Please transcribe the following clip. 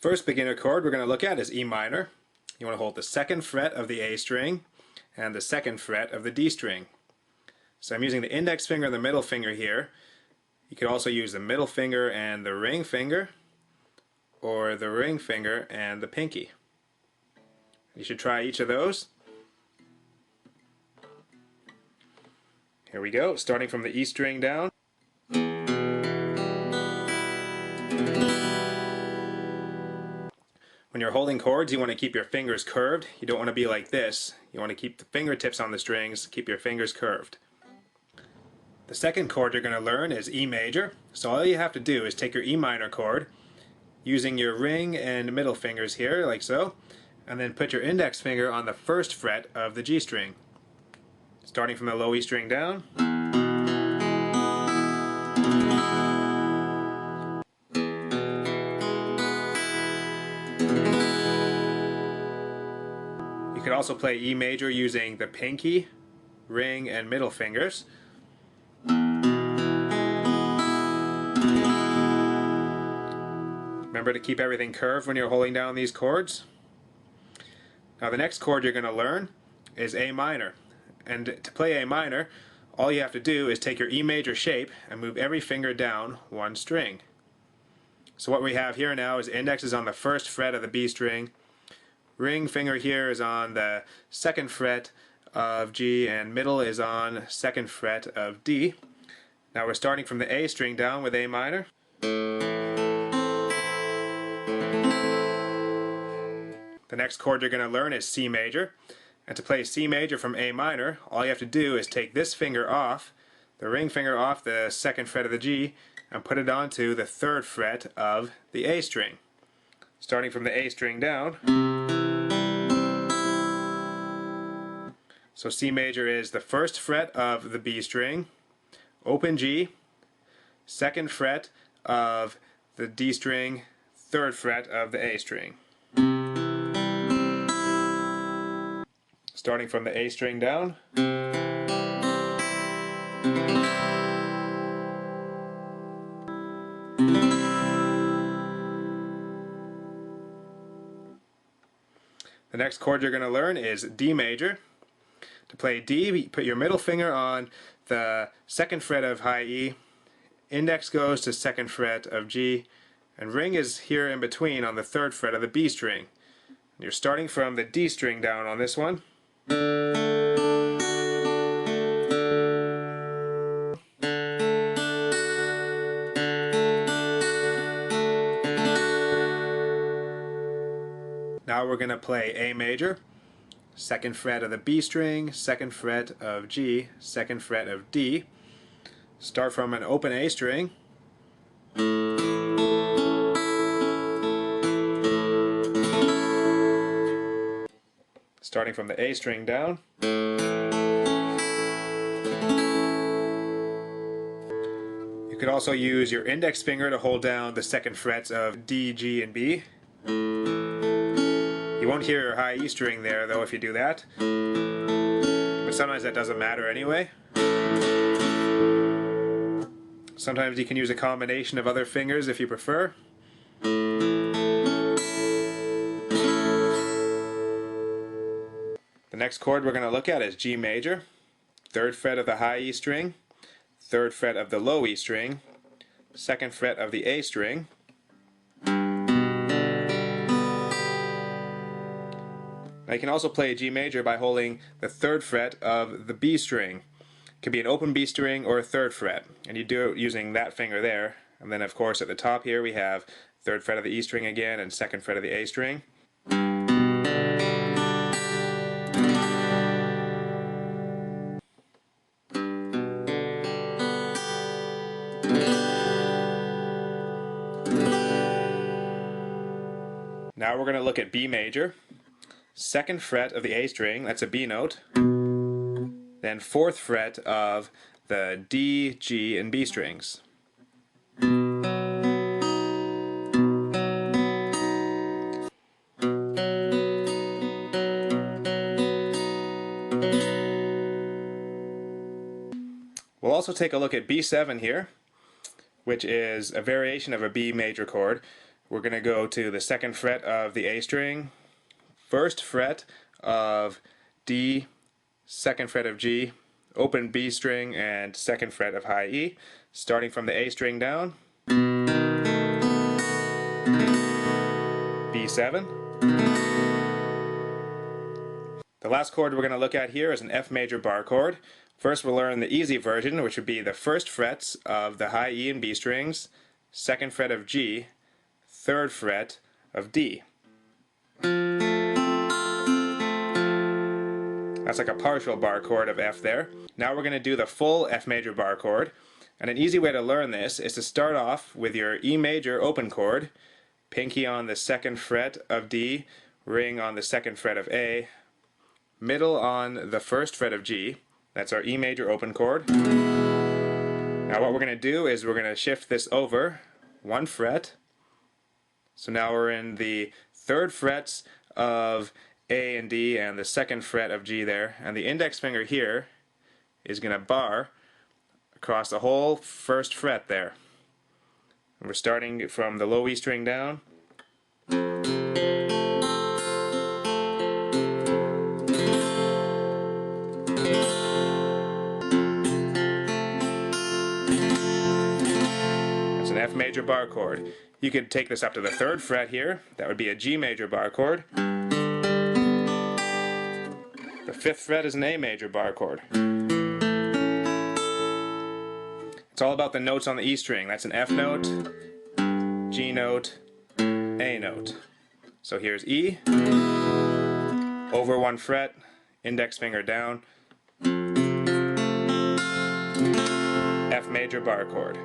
First beginner chord we're going to look at is E minor. You want to hold the 2nd fret of the A string and the 2nd fret of the D string. So I'm using the index finger and the middle finger here. You could also use the middle finger and the ring finger, or the ring finger and the pinky. You should try each of those. Here we go, starting from the E string down. When you're holding chords, you want to keep your fingers curved. You don't want to be like this. You want to keep the fingertips on the strings, keep your fingers curved. The second chord you're going to learn is E major. So all you have to do is take your E minor chord, using your ring and middle fingers here, like so, and then put your index finger on the 1st fret of the G string. Starting from the low E string down. You could also play E major using the pinky, ring, and middle fingers. Remember to keep everything curved when you're holding down these chords. Now the next chord you're going to learn is A minor. And to play A minor, all you have to do is take your E major shape and move every finger down one string. So what we have here now is index is on the 1st fret of the B string, ring finger here is on the 2nd fret of G, and middle is on 2nd fret of D. Now we're starting from the A string down with A minor. The next chord you're going to learn is C major. And to play C major from A minor, all you have to do is take this finger off, the ring finger off the 2nd fret of the G, and put it onto the 3rd fret of the A string. Starting from the A string down. So C major is the 1st fret of the B string, open G, 2nd fret of the D string, 3rd fret of the A string. Starting from the A string down. The next chord you're going to learn is D major. To play D, you put your middle finger on the 2nd fret of high E, index goes to 2nd fret of G, and ring is here in between on the 3rd fret of the B string. You're starting from the D string down on this one. Now we're going to play A major, 2nd fret of the B string, 2nd fret of G, 2nd fret of D. Start from an open A string. Starting from the A string down. You could also use your index finger to hold down the 2nd frets of D, G, and B. You won't hear your high E string there though if you do that, but sometimes that doesn't matter anyway. Sometimes you can use a combination of other fingers if you prefer. The next chord we're going to look at is G major, 3rd fret of the high E string, 3rd fret of the low E string, 2nd fret of the A string. Now you can also play G major by holding the 3rd fret of the B string. It could be an open B string or a 3rd fret, and you do it using that finger there. And then of course at the top here we have 3rd fret of the E string again and 2nd fret of the A string. Now we're going to look at B major. 2nd fret of the A string, that's a B note, then 4th fret of the D, G, and B strings. We'll also take a look at B7 here, which is a variation of a B major chord. we're going to go to the 2nd fret of the A string, 1st fret of D, 2nd fret of G, open B string, and 2nd fret of high E, starting from the A string down, B7. The last chord we're going to look at here is an F major bar chord. First we'll learn the easy version, which would be the 1st frets of the high E and B strings, 2nd fret of G, 3rd fret of D. That's like a partial bar chord of F there. Now we're going to do the full F major bar chord. And an easy way to learn this is to start off with your E major open chord, pinky on the 2nd fret of D, ring on the 2nd fret of A, middle on the 1st fret of G. That's our E major open chord. Now what we're going to do is we're going to shift this over 1 fret. So now we're in the 3rd frets of A and D and the 2nd fret of G there, and the index finger here is going to bar across the whole 1st fret there. And we're starting from the low E string down. That's an F major bar chord. You could take this up to the 3rd fret here. That would be a G major bar chord. The 5th fret is an A major bar chord. It's all about the notes on the E string. That's an F note, G note, A note. So here's E, over 1 fret, index finger down, F major bar chord.